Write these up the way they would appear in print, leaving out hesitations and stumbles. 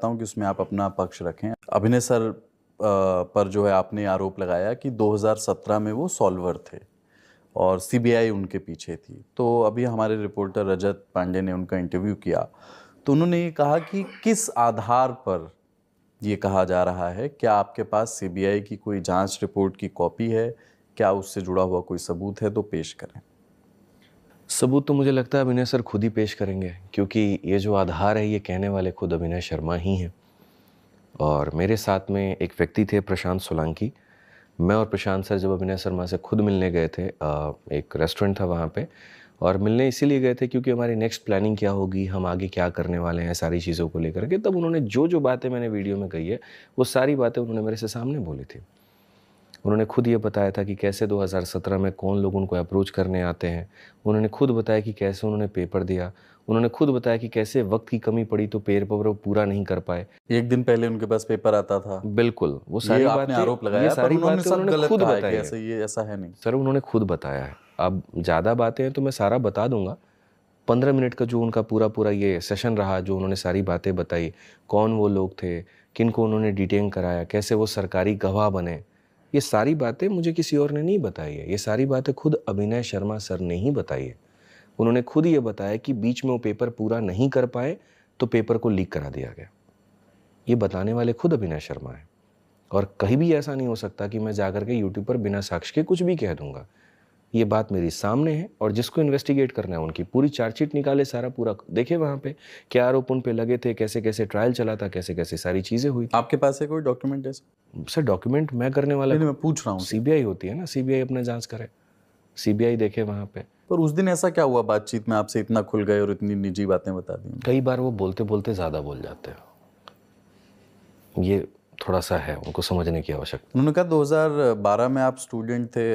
हूँ कि उसमें आप अपना पक्ष रखें। अभिनय सर पर जो है आपने आरोप लगाया कि 2017 में वो सॉल्वर थे और सीबीआई उनके पीछे थी। तो अभी हमारे रिपोर्टर रजत पांडे ने उनका इंटरव्यू किया तो उन्होंने ये कहा कि किस आधार पर ये कहा जा रहा है, क्या आपके पास सीबीआई की कोई जांच रिपोर्ट की कॉपी है, क्या उससे जुड़ा हुआ कोई सबूत है तो पेश करें। सबूत तो मुझे लगता है अभिनय सर खुद ही पेश करेंगे, क्योंकि ये जो आधार है ये कहने वाले खुद अभिनय शर्मा ही हैं। और मेरे साथ में एक व्यक्ति थे प्रशांत सोलंकी। मैं और प्रशांत सर जब अभिनय शर्मा से खुद मिलने गए थे, एक रेस्टोरेंट था वहाँ पे, और मिलने इसीलिए गए थे क्योंकि हमारी नेक्स्ट प्लानिंग क्या होगी, हम आगे क्या करने वाले हैं, सारी चीज़ों को लेकर के। तब उन्होंने जो जो बातें मैंने वीडियो में कही है वो सारी बातें उन्होंने मेरे से सामने बोली थी। उन्होंने खुद ये बताया था कि कैसे 2017 में कौन लोग उनको अप्रोच करने आते हैं। उन्होंने खुद बताया कि कैसे उन्होंने पेपर दिया। उन्होंने खुद बताया कि कैसे वक्त की कमी पड़ी तो पेपर वो पूरा नहीं कर पाए। एक दिन पहले उनके पास पेपर आता था। बिल्कुल, वो ये सारी आपने आरोप बातें, ये लगाया, पर सारी उन्होंने बातें सब उन्होंने गलत खुद कहा है बताई कि है। ये ऐसा है नहीं। सर उन्होंने खुद बताया है। अब ज़्यादा बातें हैं तो मैं सारा बता दूंगा। 15 मिनट का जो उनका पूरा पूरा ये सेशन रहा, जो उन्होंने सारी बातें बताई, कौन वो लोग थे, किन को उन्होंने डिटेन कराया, कैसे वो सरकारी गवाह बने, ये सारी बातें मुझे किसी और ने नहीं बताई है। ये सारी बातें खुद अभिनय शर्मा सर ने ही बताई है। उन्होंने खुद ये बताया कि बीच में वो पेपर पूरा नहीं कर पाए तो पेपर को लीक करा दिया गया। ये बताने वाले खुद अभिनय शर्मा है। और कहीं भी ऐसा नहीं हो सकता कि मैं जाकर के यूट्यूब पर बिना साक्ष्य के कुछ भी कह दूंगा। ये बात मेरी सामने है और जिसको इन्वेस्टिगेट करना है उनकी पूरी चार्जशीट निकाले, सारा पूरा देखे वहाँ पे क्या आरोप उन पे लगे थे, कैसे कैसे ट्रायल चला था, कैसे कैसे सारी चीज़ें हुई थी। आपके पास है कोई डॉक्यूमेंट ऐसा? सर डॉक्यूमेंट मैं करने वाला, नहीं, मैं पूछ रहा हूँ। सीबीआई होती है ना, सीबीआई अपना जांच करे, सीबीआई देखे वहाँ पे। पर उस दिन ऐसा क्या हुआ बातचीत में आपसे इतना खुल गए और इतनी निजी बातें बता दी? कई बार वो बोलते बोलते ज़्यादा बोल जाते हैं, ये थोड़ा सा है, उनको समझने की आवश्यकता। उन्होंने कहा 2012 में आप स्टूडेंट थे,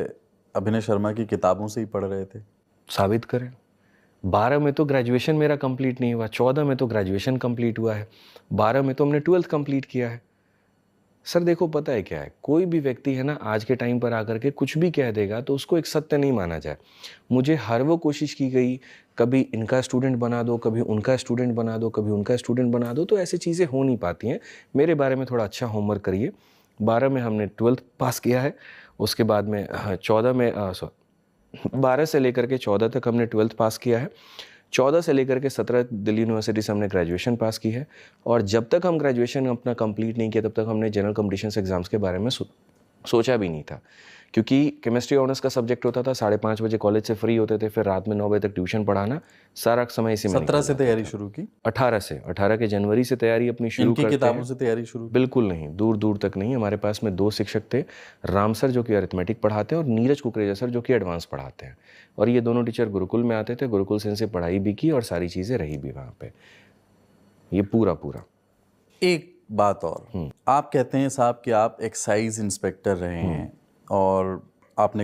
अभिनय शर्मा की किताबों से ही पढ़ रहे थे। साबित करें। 12 में तो ग्रेजुएशन मेरा कंप्लीट नहीं हुआ, 14 में तो ग्रेजुएशन कंप्लीट हुआ है, 12 में तो हमने 12th कंप्लीट किया है। सर देखो पता है क्या है, कोई भी व्यक्ति है ना आज के टाइम पर आकर के कुछ भी कह देगा तो उसको एक सत्य नहीं माना जाए। मुझे हर वो कोशिश की गई, कभी इनका स्टूडेंट बना दो, कभी उनका स्टूडेंट बना दो, कभी उनका स्टूडेंट बना दो, तो ऐसी चीज़ें हो नहीं पाती हैं। मेरे बारे में थोड़ा अच्छा होमवर्क करिए। 12 में हमने 12th पास किया है, उसके बाद में 14 में 12 से लेकर के 14 तक हमने 12th पास किया है, 14 से लेकर के 17 दिल्ली यूनिवर्सिटी से हमने ग्रेजुएशन पास की है। और जब तक हम ग्रेजुएशन अपना कंप्लीट नहीं किया तब तक हमने जनरल कॉम्पिटिशन्स एग्जाम्स के बारे में सोचा भी नहीं था, क्योंकि केमिस्ट्री ऑनर्स का सब्जेक्ट होता था। 5:30 बजे कॉलेज से फ्री होते थे, फिर रात में 9 बजे तक ट्यूशन पढ़ाना, सारा समय इसी में 17 से तैयारी शुरू की? 18 के जनवरी से तैयारी अपनी शुरू इनकी करते हैं। किताबों से तैयारी शुरू? बिल्कुल नहीं, दूर दूर तक नहीं। हमारे पास में 2 शिक्षक थे, राम सर जो कि अरिथमेटिक पढ़ाते हैं और नीरज कुकरेजा सर जो कि एडवांस पढ़ाते हैं। और ये दोनों टीचर गुरुकुल में आते थे, गुरुकुल से इनसे पढ़ाई भी की और सारी चीज़ें रही भी वहाँ पे। ये पूरा एक बात और, आप कहते हैं साहब कि आप एक्साइज इंस्पेक्टर रहे हैं और आपने